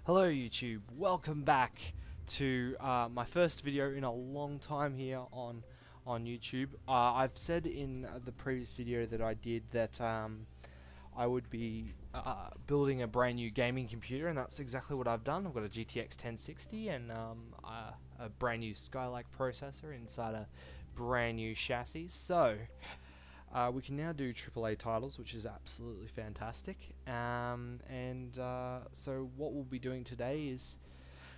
Hello YouTube, welcome back to my first video in a long time here on YouTube. I've said in the previous video that I did that I would be building a brand new gaming computer, and that's exactly what I've done. I've got a GTX 1060 and a brand new Skylake processor inside a brand new chassis. So we can now do AAA titles, which is absolutely fantastic. So what we'll be doing today is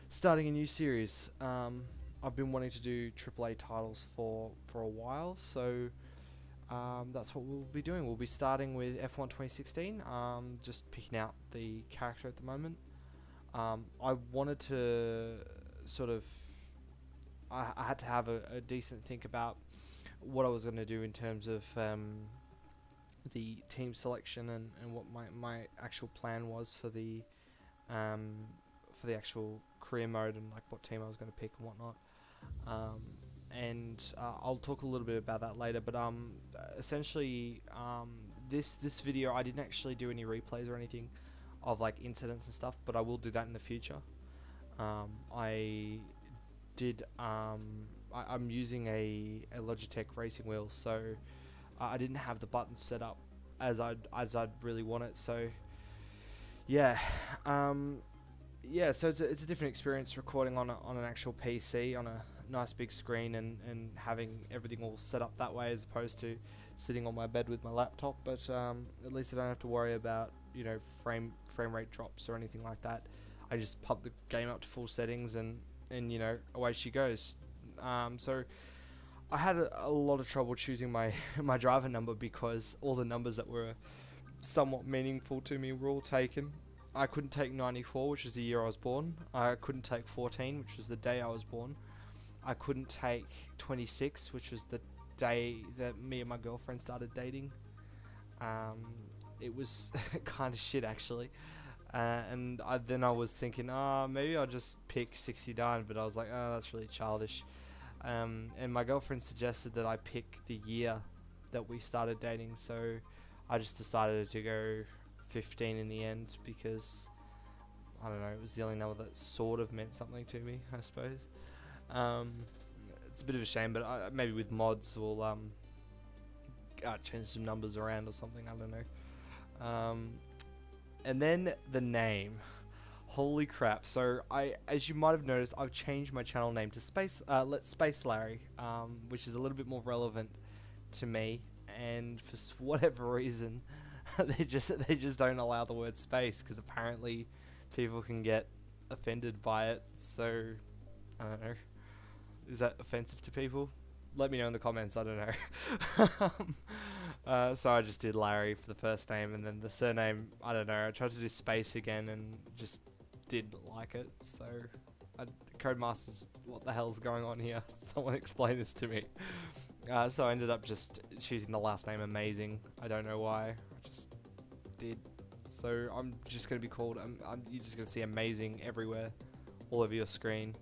starting a new series. I've been wanting to do AAA titles for a while, so that's what we'll be doing. We'll be starting with F1 2016, just picking out the character at the moment. I wanted to sort of... I had to have a decent think about what I was going to do in terms of the team selection and what my actual plan was for the actual career mode and like what team I was going to pick and whatnot. I'll talk a little bit about that later. But essentially, this video I didn't actually do any replays or anything of like incidents and stuff, but I will do that in the future. I did I'm using a Logitech racing wheel, so I didn't have the buttons set up as I'd really want it. So yeah, so it's a different experience recording on an actual PC on a nice big screen and having everything all set up that way, as opposed to sitting on my bed with my laptop. But at least I don't have to worry about frame rate drops or anything like that. I just pop the game up to full settings and away she goes. So I had a lot of trouble choosing my my driver number, because all the numbers that were somewhat meaningful to me were all taken. I couldn't take 94, which is the year I was born. I couldn't take 14, which was the day I was born. I couldn't take 26, which was the day that me and my girlfriend started dating. It was kind of shit, actually. Then I was thinking, maybe I'll just pick 69, but I was like, oh, that's really childish. And my girlfriend suggested that I pick the year that we started dating, so I just decided to go 15 in the end, because I don't know, it was the only number that sort of meant something to me, I suppose. It's a bit of a shame, but maybe with mods we'll change some numbers around or something, I don't know. And then the name. Holy crap. So as you might have noticed, I've changed my channel name to Space Larry, which is a little bit more relevant to me, and for whatever reason they just don't allow the word space, because apparently people can get offended by it. So I don't know, is that offensive to people? Let me know in the comments, I don't know. So I just did Larry for the first name, and then the surname, I don't know, I tried to do space again and just didn't like it. So Codemasters, what the hell's going on here? Someone explain this to me. So I ended up just choosing the last name Amazing. I don't know why, I just did. So I'm just going to be called, you're just going to see Amazing everywhere, all over your screen.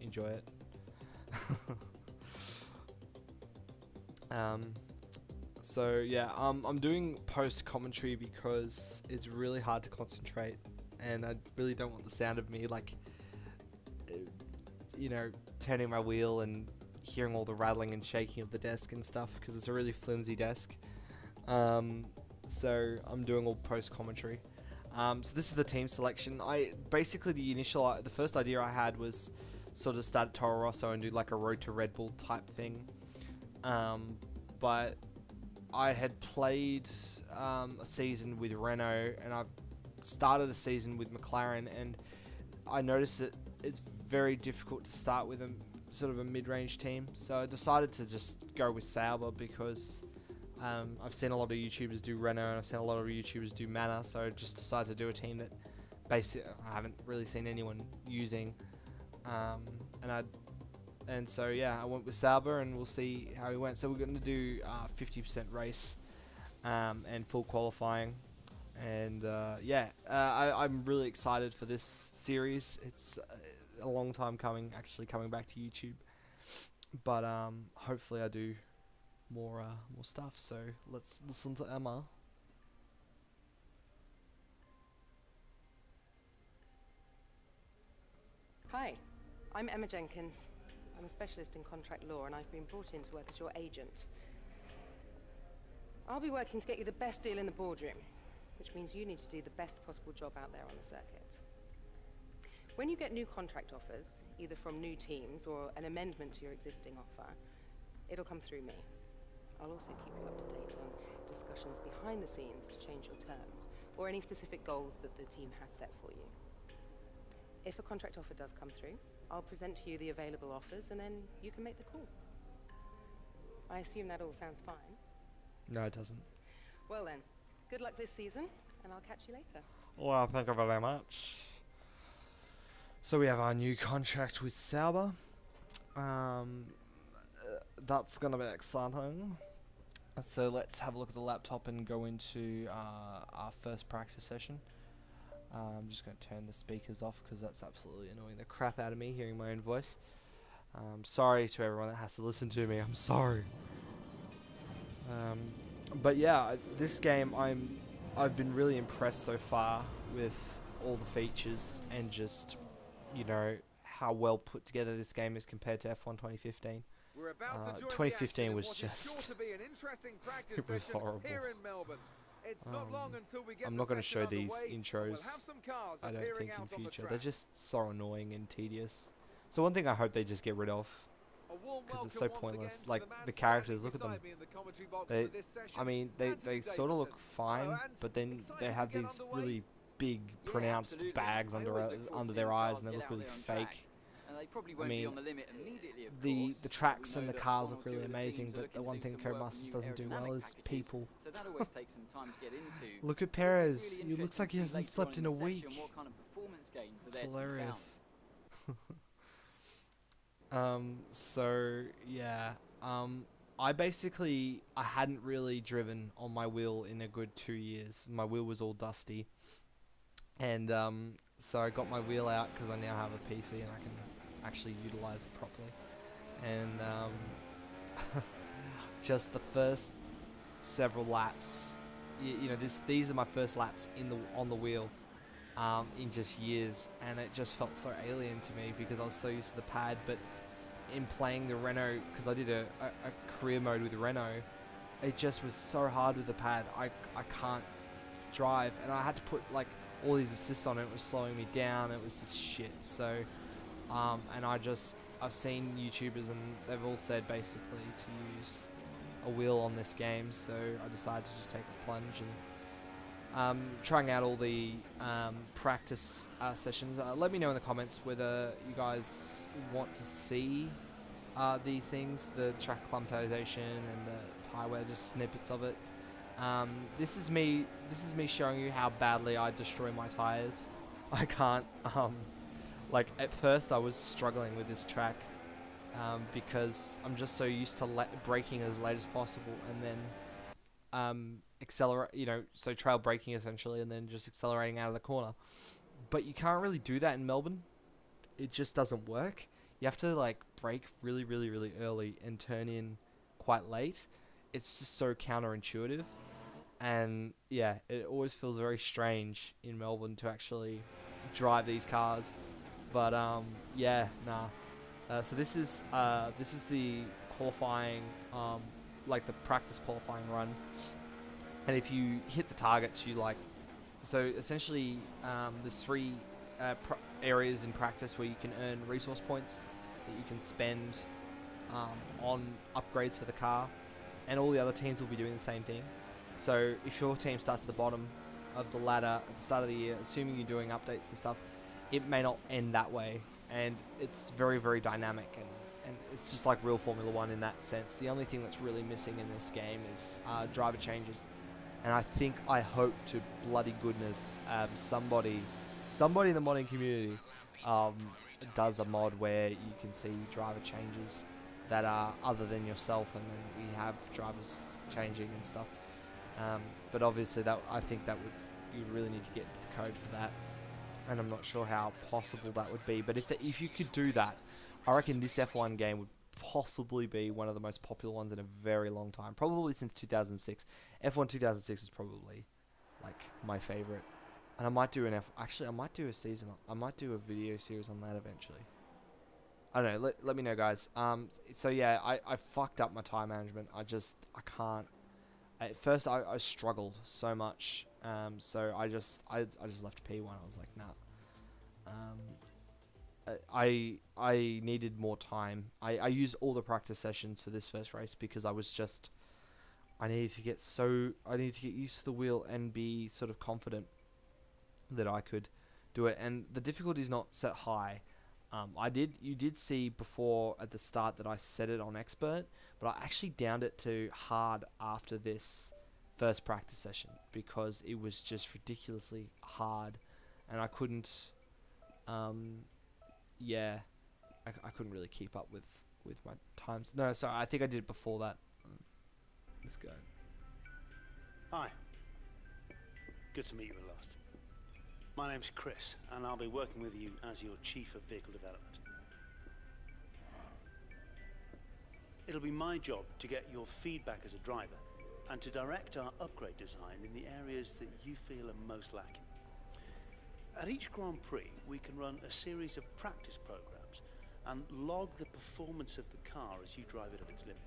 Enjoy it. So yeah, I'm doing post commentary because it's really hard to concentrate, and I really don't want the sound of me like turning my wheel and hearing all the rattling and shaking of the desk and stuff, because it's a really flimsy desk. So I'm doing all post commentary. So this is the team selection. Basically the first idea I had was sort of start Toro Rosso and do like a Road to Red Bull type thing. But I had played a season with Renault, and I've started a season with McLaren, and I noticed that it's very difficult to start with a sort of a mid-range team. So I decided to just go with Sauber, because I've seen a lot of YouTubers do Renault, and I've seen a lot of YouTubers do Mana, so I just decided to do a team that basically I haven't really seen anyone using. So yeah, I went with Sauber, and we'll see how he went. So we're going to do 50% race and full qualifying, and I'm really excited for this series. It's a long time coming, actually coming back to YouTube, but hopefully I do more stuff. So let's listen to Emma. Hi, I'm Emma Jenkins. I'm a specialist in contract law, and I've been brought in to work as your agent. I'll be working to get you the best deal in the boardroom, which means you need to do the best possible job out there on the circuit. When you get new contract offers, either from new teams or an amendment to your existing offer, it'll come through me. I'll also keep you up to date on discussions behind the scenes to change your terms, or any specific goals that the team has set for you. If a contract offer does come through, I'll present to you the available offers, and then you can make the call. I assume that all sounds fine. No, it doesn't. Well then, good luck this season, and I'll catch you later. Well, thank you very much. So we have our new contract with Sauber. That's gonna be exciting. So let's have a look at the laptop and go into our first practice session. I'm just going to turn the speakers off because that's absolutely annoying the crap out of me hearing my own voice. Sorry to everyone that has to listen to me. I'm sorry. But yeah, this game I've been really impressed so far with all the features and just, you know, how well put together this game is compared to F1 2015. 2015 was just it was horrible. I'm not going to show these intros, I don't think, in future. They're just so annoying and tedious. So one thing I hope they just get rid of, because it's so pointless. Like, the characters, look at them. They sort of look fine, but then they have these really big, pronounced bags under their eyes, and they look really fake. I mean, the tracks and the cars look really amazing, but the one thing Codemasters doesn't do well is people. Look at Perez. He looks like he hasn't slept in a week. It's hilarious. So yeah, I hadn't really driven on my wheel in a good 2 years. My wheel was all dusty, and so I got my wheel out because I now have a PC and I can actually utilize it properly. And just the first several laps, you know, these are my first laps on the wheel in just years, and it just felt so alien to me because I was so used to the pad. But in playing the Renault, because I did a career mode with Renault, it just was so hard with the pad. I can't drive, and I had to put like all these assists on it. It was slowing me down. It was just shit. So and I've seen YouTubers and they've all said basically to use a wheel on this game, so I decided to just take a plunge and trying out all the practice sessions. Let me know in the comments whether you guys want to see these things, the track acclimatization and the tire wear, just snippets of it. This is me showing you how badly I destroy my tires. I can't like, at first I was struggling with this track because I'm just so used to braking as late as possible, and then accelerate, you know, so trail braking essentially, and then just accelerating out of the corner. But you can't really do that in Melbourne. It just doesn't work. You have to like brake really, really, really early and turn in quite late. It's just so counterintuitive, and yeah, it always feels very strange in Melbourne to actually drive these cars. But yeah, nah. So this is the qualifying, like the practice qualifying run. And if you hit the targets, you like, so essentially there's three areas in practice where you can earn resource points that you can spend on upgrades for the car, and all the other teams will be doing the same thing. So if your team starts at the bottom of the ladder at the start of the year, assuming you're doing updates and stuff, it may not end that way, and it's very, very dynamic, and it's just like real Formula 1 in that sense. The only thing that's really missing in this game is driver changes, and I hope to bloody goodness somebody in the modding community does a mod where you can see driver changes that are other than yourself, and then we have drivers changing and stuff. But obviously I think you really need to get into the code for that. And I'm not sure how possible that would be, but if you could do that, I reckon this F1 game would possibly be one of the most popular ones in a very long time, probably since 2006. F1 2006 is probably like my favorite And I might do actually I might do a season. I might do a video series on that eventually. I don't know. Let me know, guys. So yeah, I fucked up my time management. I can't. At first, I struggled so much. So I just left P1. I was like, nah. I needed more time. I used all the practice sessions for this first race because I needed to get used to the wheel and be sort of confident that I could do it. And the difficulty is not set high. You did see before at the start that I set it on expert, but I actually downed it to hard after this first practice session because it was just ridiculously hard, and I couldn't. Yeah, I couldn't really keep up with my times. No, sorry, I think I did it before that. Let's go. Hi. Good to meet you at last. My name's Chris, and I'll be working with you as your Chief of Vehicle Development. It'll be my job to get your feedback as a driver and to direct our upgrade design in the areas that you feel are most lacking. At each Grand Prix, we can run a series of practice programs and log the performance of the car as you drive it at its limit.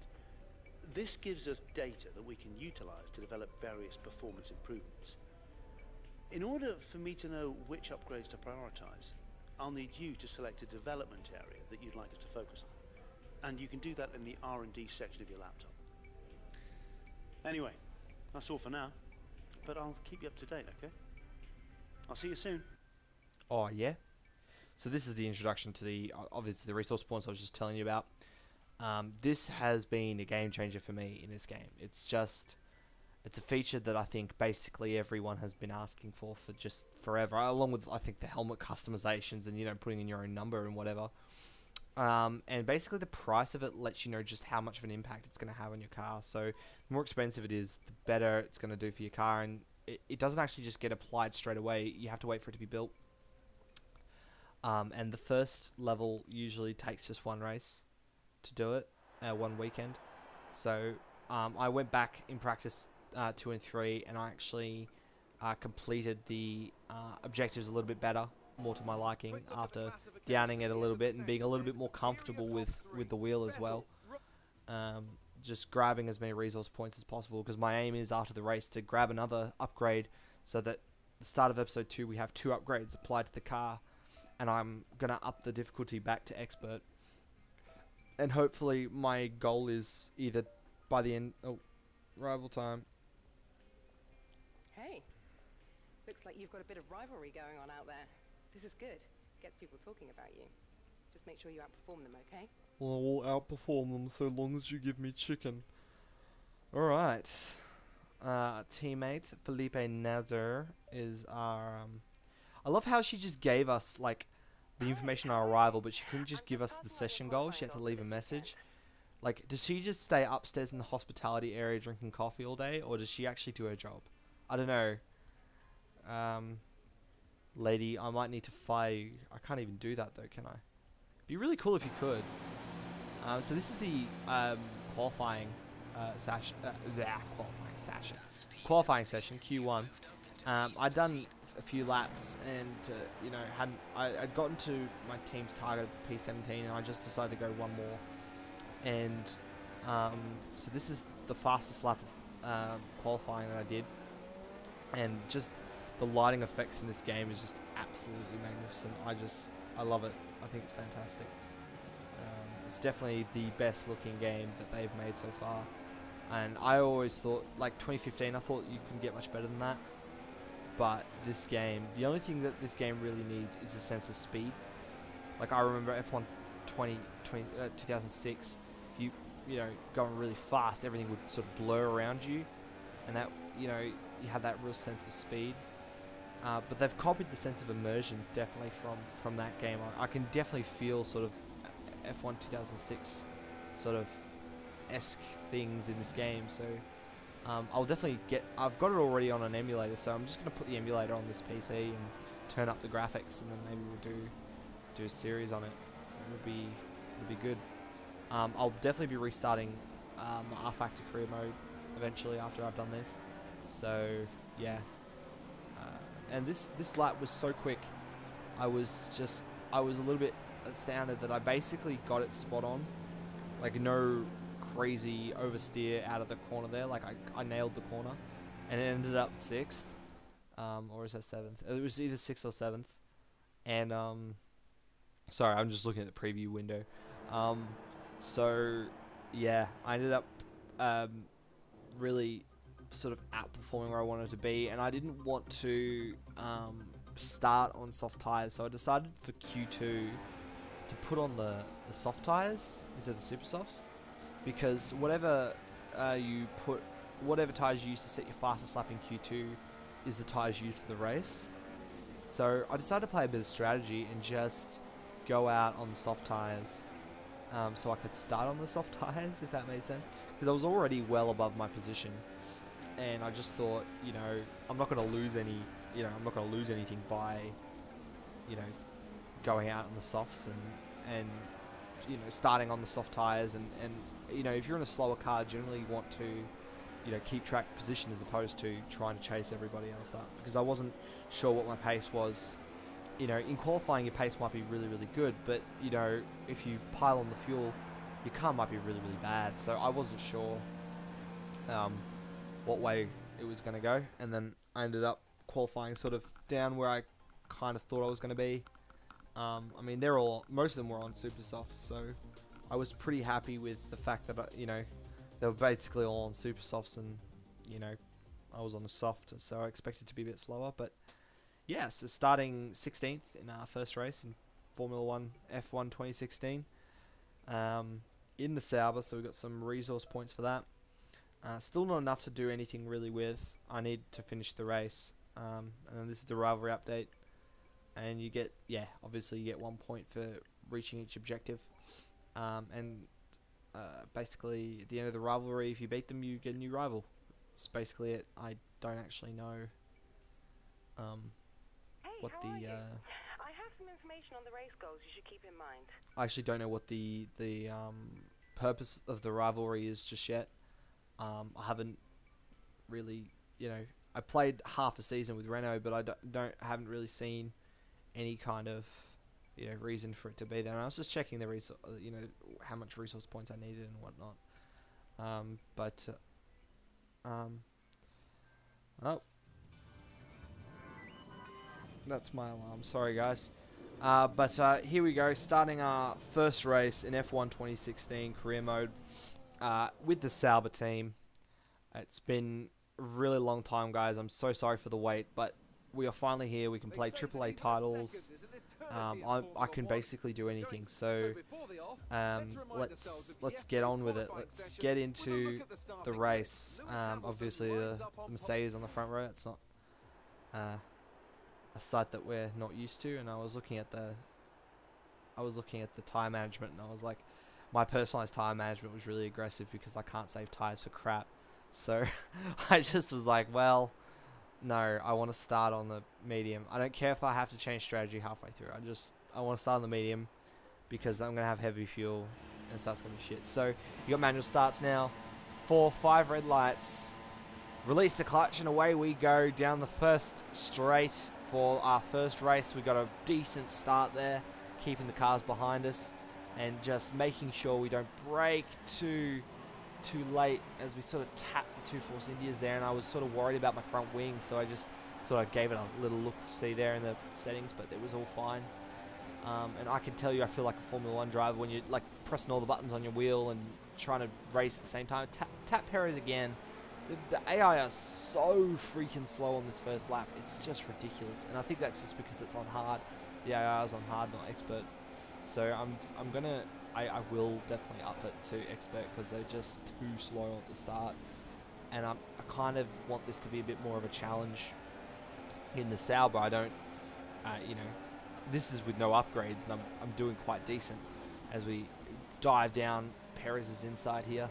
This gives us data that we can utilize to develop various performance improvements. In order for me to know which upgrades to prioritize, I'll need you to select a development area that you'd like us to focus on. And you can do that in the R&D section of your laptop. Anyway, that's all for now, but I'll keep you up to date, okay? I'll see you soon. Oh, yeah? So this is the introduction to obviously the resource points I was just telling you about. This has been a game changer for me in this game. It's a feature that I think basically everyone has been asking for just forever, along with, I think, the helmet customizations and, putting in your own number and whatever. And basically the price of it lets you know just how much of an impact it's going to have on your car. So the more expensive it is, the better it's going to do for your car. And it doesn't actually just get applied straight away. You have to wait for it to be built. And the first level usually takes just one race to do it, one weekend. So I went back in practice 2 and 3, and I actually completed the objectives a little bit better, more to my liking, after downing it a little bit and being a little bit more comfortable with the wheel as well. Just grabbing as many resource points as possible, because my aim is after the race to grab another upgrade, so that at the start of episode 2 we have 2 upgrades applied to the car, and I'm going to up the difficulty back to expert. And hopefully my goal is either by the end... Oh, rival time. Hey, looks like you've got a bit of rivalry going on out there. This is good. Gets people talking about you. Just make sure you outperform them, okay? Well, I will outperform them so long as you give me chicken. Alright. Teammate Felipe Nazar is our... I love how she just gave us, like, the information on our arrival, but she couldn't just give us the session goal. She had to leave a message. Like, does she just stay upstairs in the hospitality area drinking coffee all day, or does she actually do her job? I don't know. Lady, I might need to fire you. I can't even do that, though, can I? Be really cool if you could. So this is the qualifying qualifying session, Q1. I'd done a few laps, and I'd gotten to my team's target of P17, and I just decided to go one more. And so this is the fastest lap of qualifying that I did, and just the lighting effects in this game is just absolutely magnificent. I love it. I think it's fantastic. It's definitely the best looking game that they've made so far, and I always thought, like 2015, I thought you couldn't get much better than that. But this game, the only thing that this game really needs is a sense of speed. Like, I remember F1 2006, you going really fast, everything would sort of blur around you, and that, you had that real sense of speed. But they've copied the sense of immersion definitely from that game. I can definitely feel sort of F1 2006 sort of esque things in this game. So I'll definitely I've got it already on an emulator, so I'm just going to put the emulator on this PC and turn up the graphics, and then maybe we'll do a series on it. So it'll be good. I'll definitely be restarting R Factor career mode eventually after I've done this. So yeah, and this lap was so quick. I was a little bit astounded that I basically got it spot on, like no crazy oversteer out of the corner there. Like I nailed the corner, and it ended up 6th, or is that 7th? It was either 6th or 7th, and sorry, I'm just looking at the preview window. So yeah, I ended up really sort of outperforming where I wanted to be, and I didn't want to start on soft tires, so I decided for Q2 to put on the soft tires instead of the super softs, because whatever tires you use to set your fastest lap in Q2 is the tires used for the race. So I decided to play a bit of strategy and just go out on the soft tires, so I could start on the soft tires, if that made sense, because I was already well above my position, and I just thought, you know, I'm not going to lose anything by, you know, going out on the softs and you know, starting on the soft tires, and you know, if you're in a slower car, generally you want to, you know, keep track position as opposed to trying to chase everybody else up, because I wasn't sure what my pace was. You know, in qualifying your pace might be really, really good, but you know, if you pile on the fuel, your car might be really, really bad. So I wasn't sure what way it was going to go, and then I ended up qualifying sort of down where I kind of thought I was going to be. I mean, most of them were on super softs, so I was pretty happy with the fact that you know, they were basically all on super softs, and you know, I was on the soft, so I expected to be a bit slower. But yeah, so starting 16th in our first race in Formula 1 F1 2016 in the Sauber, so we got some resource points for that. Still not enough to do anything really with. I need to finish the race, and then this is the rivalry update, and you get, yeah, obviously you get 1 point for reaching each objective, and basically at the end of the rivalry, if you beat them, you get a new rival. It's basically it. I don't actually know what the I have some information on the race goals you should keep in mind. I actually don't know what the purpose of the rivalry is just yet. I haven't really, you know, I played half a season with Renault, but I haven't really seen any kind of, you know, reason for it to be there. And I was just checking the you know, how much resource points I needed and whatnot. Oh, that's my alarm. Sorry, guys. But here we go, starting our first race in F1 2016 career mode with the Sauber team. It's been a really long time, guys. I'm so sorry for the wait, but we are finally here. We can play AAA titles. I can basically do anything. So let's get on with it. Let's get into the race. Obviously, the Mercedes on the front row. It's not a sight that we're not used to. And I was looking at the tire management, and I was like, my personalized tire management was really aggressive because I can't save tires for crap. So I just was like, well, no, I want to start on the medium. I don't care if I have to change strategy halfway through. I want to start on the medium because I'm going to have heavy fuel and start's going to be shit. So you got manual starts now. 4, 5 red lights. Release the clutch and away we go down the first straight for our first race. We got a decent start there, keeping the cars behind us and just making sure we don't brake too late as we sort of tap the 2 Force Indias there, and I was sort of worried about my front wing, so I just sort of gave it a little look-see there in the settings, but it was all fine. And I can tell you, I feel like a Formula 1 driver when you're like pressing all the buttons on your wheel and trying to race at the same time. Tap Perez again. The AI are so freaking slow on this first lap. It's just ridiculous, and I think that's just because it's on hard. The AI is on hard, not expert. So I will definitely up it to expert because they're just too slow at the start, and I kind of want this to be a bit more of a challenge in the Sauber. I don't, you know, this is with no upgrades, and I'm doing quite decent as we dive down Perez's inside here,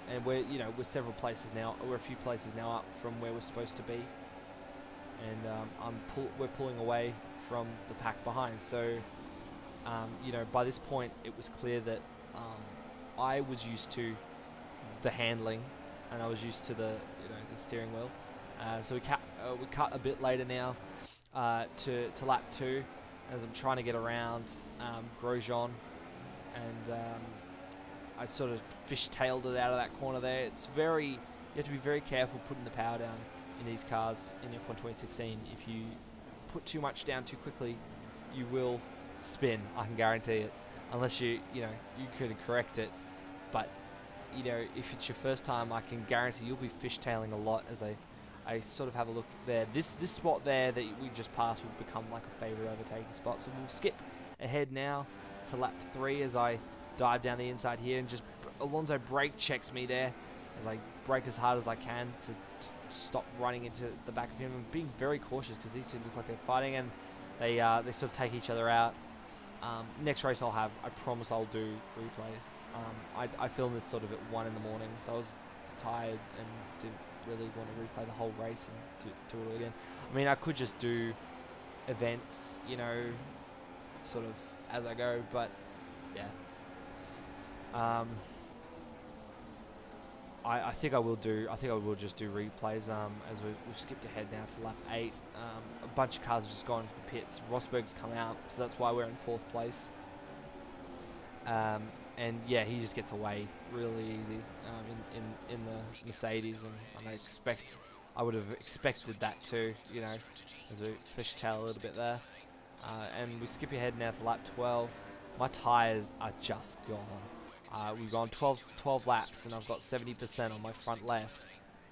and we're a few places now up from where we're supposed to be, and we're pulling away from the pack behind. So you know, by this point it was clear that I was used to the handling and I was used to the steering wheel. So we we cut a bit later now to lap 2 as I'm trying to get around Grosjean, and I sort of fishtailed it out of that corner there. You have to be very careful putting the power down in these cars in F1 2016. If you put too much down too quickly, you will spin, I can guarantee it, unless you could correct it. But if it's your first time, I can guarantee you'll be fishtailing a lot. As I sort of have a look there. This spot there that we just passed will become like a favourite overtaking spot. So we'll skip ahead now to lap 3 as I dive down the inside here, and just Alonso brake checks me there as I brake as hard as I can to stop running into the back of him. I'm being very cautious because these two look like they're fighting, and they sort of take each other out. Next race I promise I'll do replays. I filmed this sort of at 1 in the morning, so I was tired and didn't really want to replay the whole race and do it all again. I mean, I could just do events, sort of as I go, but yeah. I think I will just do replays as we've skipped ahead now to lap 8. A bunch of cars have just gone into the pits. Rosberg's come out, so that's why we're in 4th place. And yeah, he just gets away really easy in the Mercedes, and I would have expected that too, as we fishtail a little bit there. And we skip ahead now to lap 12. My tyres are just gone. We've gone 12 laps, and I've got 70% on my front left.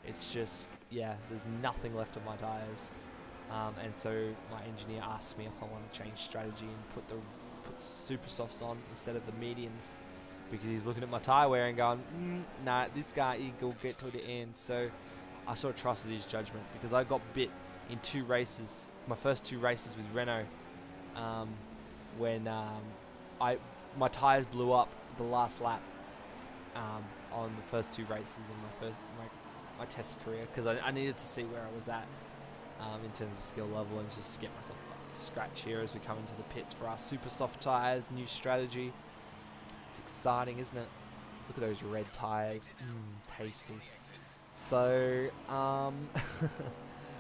It's just, there's nothing left of my tyres. And so my engineer asked me if I want to change strategy and put super softs on instead of the mediums, because he's looking at my tyre wear and going, nah, this guy, he'll get to the end. So I sort of trusted his judgment, because I got bit in 2 races, my first 2 races with Renault, when my tyres blew up the last lap on the first 2 races in my test career, because I needed to see where I was at in terms of skill level, and just get myself up to scratch here as we come into the pits for our super soft tyres, new strategy. It's exciting, isn't it? Look at those red tyres, tasty. So, oh,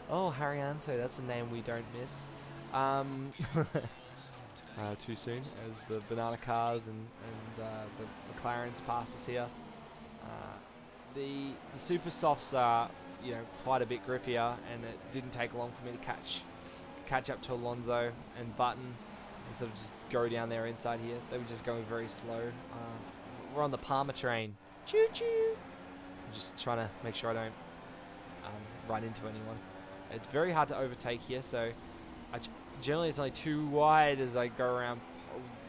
Haryanto, that's a name we don't miss. Too soon, as the banana cars and the McLarens pass us here. The super softs are quite a bit griffier, and it didn't take long for me to catch up to Alonso and Button and sort of just go down there inside here. They were just going very slow. We're on the Palmer train. Choo choo. I'm just trying to make sure I don't run into anyone. It's very hard to overtake here, so generally it's only too wide as I go around.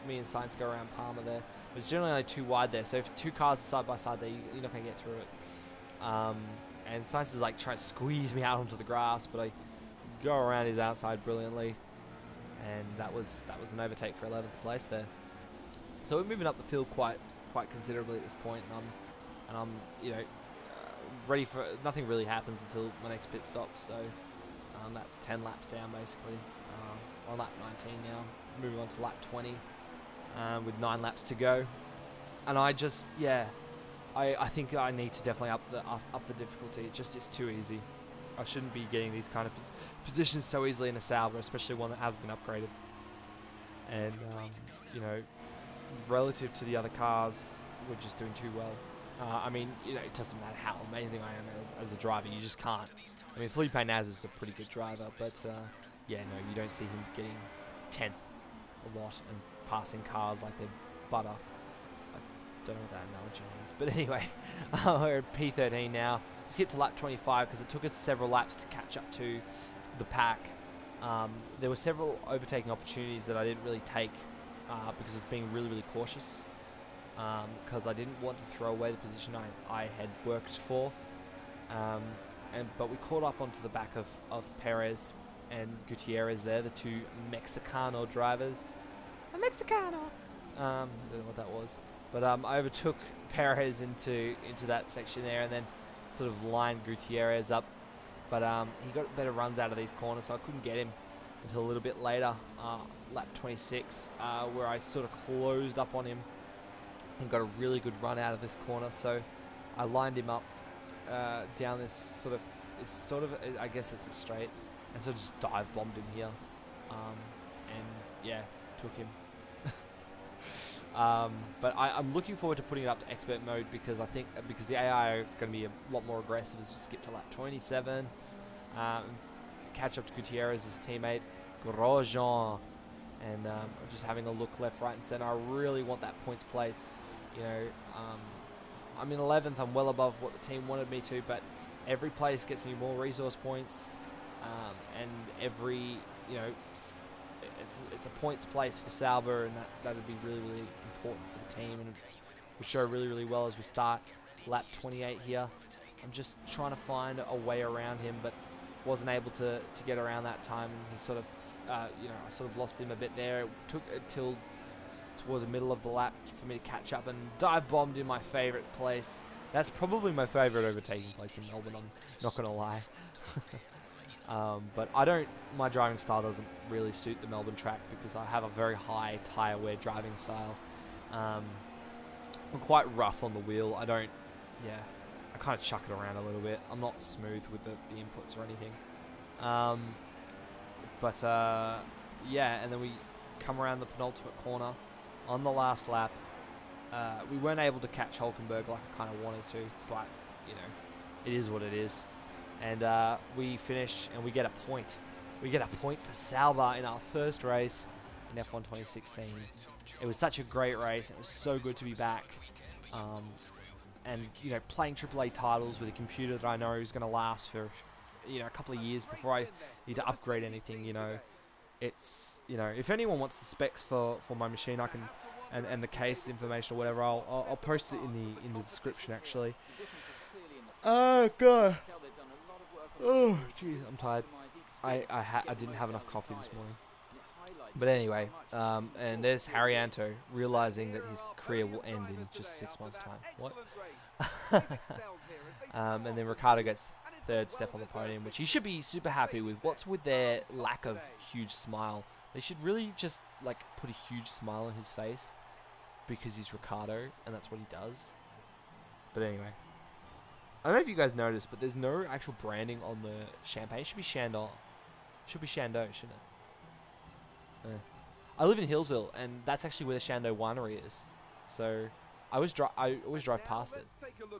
Me and Sainz go around Palmer there. It's generally only too wide there, so if 2 cars are side by side there, you're not going to get through it. And Sainz is like trying to squeeze me out onto the grass, but I go around his outside brilliantly, and that was an overtake for 11th place there. So we're moving up the field quite considerably at this point, and I'm ready for nothing. Really happens until my next pit stop. So that's 10 laps down basically. On lap 19 now, moving on to lap 20 with 9 laps to go, and I think I need to definitely up the difficulty. It's too easy. I shouldn't be getting these kind of positions so easily in a Sauber, especially one that has been upgraded. And relative to the other cars, we're just doing too well. I mean, it doesn't matter how amazing I am as a driver. You just can't. I mean, Felipe Naz is a pretty good driver, but you don't see him getting 10th a lot and passing cars like they're butter. I don't know what that analogy means, but anyway, we're at P13 now. Skip to lap 25 because it took us several laps to catch up to the pack. There were several overtaking opportunities that I didn't really take because I was being really, really cautious, because I didn't want to throw away the position I had worked for. But we caught up onto the back of Perez and Gutierrez there, the 2 Mexicano drivers. A Mexicano! I don't know what that was. But I overtook Perez into that section there, and then sort of lined Gutierrez up. But he got better runs out of these corners, so I couldn't get him until a little bit later, lap 26, where I sort of closed up on him and got a really good run out of this corner. So I lined him up down this sort of it's sort of, I guess it's a straight, and so just dive bombed him here, and yeah, took him. But I'm looking forward to putting it up to expert mode because I think because the AI are going to be a lot more aggressive as we skip to lap 27, catch up to Gutierrez's teammate Grosjean, and just having a look left, right, and center. I really want that points place. You know, I'm in 11th. I'm well above what the team wanted me to, but every place gets me more resource points, and every, you know, it's a points place for Sauber, and that would be really, really important for the team, and we show really well as we start lap 28 here. I'm just trying to find a way around him, but wasn't able to get around that time, and he sort of, you know, I sort of lost him a bit there. It took until towards the middle of the lap for me to catch up and dive bombed in my favorite place. That's probably my favorite overtaking place in Melbourne, I'm not going to lie. But my driving style doesn't really suit the Melbourne track because I have a very high tyre wear driving style. I'm quite rough on the wheel. I kind of chuck it around a little bit. I'm not smooth with the inputs or anything. Yeah, and then we come around the penultimate corner on the last lap. We weren't able to catch Hulkenberg like I kind of wanted to, but, you know, it is what it is. And we finish and we get a point. We get a point for Sauber in our first race in F1 2016. It was such a great race. It was so good to be back. And, you know, playing AAA titles with a computer that I know is going to last for, you know, a couple of years before I need to upgrade anything, you know. It's, you know, if anyone wants the specs for my machine, I can, and the case information or whatever, I'll post it in the description, actually. Oh, God. Oh, jeez, I'm tired. I didn't have enough coffee this morning. But anyway, and there's Haryanto realizing that his career will end in just 6 months' time. What? And then Ricciardo gets third step on the podium, which he should be super happy with. What's with their lack of huge smile? They should really just, like, put a huge smile on his face because he's Ricciardo, and that's what he does. But anyway. I don't know if you guys noticed, but there's no actual branding on the champagne. It should be Chandon. Should be Chandon, shouldn't it? I live in Hillsville, and that's actually where the Chandon winery is. So I always drive past it.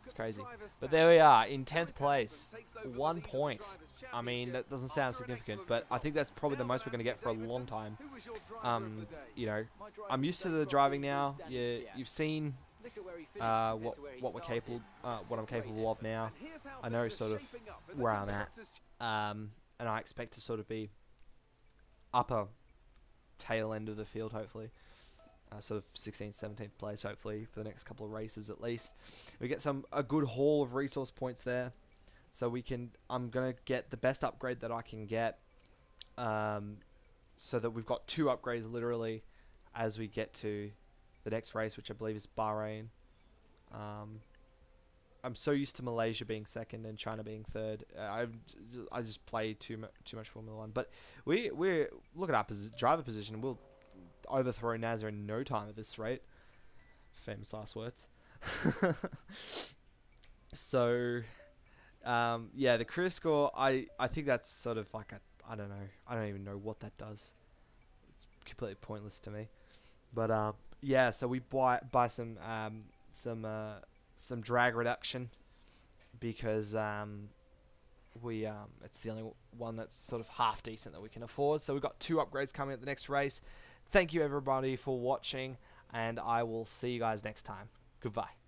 It's crazy. But there we are, in 10th place. 1 point. I mean, that doesn't sound significant, but I think that's probably the most we're going to get for a long time. You know, I'm used to the driving now. You've seen what I'm capable of now. I know sort of where I'm at, and I expect to sort of be upper tail end of the field, hopefully, sort of 16th, 17th place, hopefully for the next couple of races at least. We get a good haul of resource points there, so I'm gonna get the best upgrade that I can get, so that we've got 2 upgrades literally as we get to the next race, which I believe is Bahrain. I'm so used to Malaysia being second and China being third. I just play too much Formula 1. But we're look at our driver position. We'll overthrow Nasser in no time at this rate. Famous last words. So, yeah, the career score. I think that's sort of like I don't know. I don't even know what that does. It's completely pointless to me. But yeah, so we buy some drag reduction because it's the only one that's sort of half decent that we can afford. So we've got 2 upgrades coming at the next race. Thank you everybody for watching, and I will see you guys next time. Goodbye.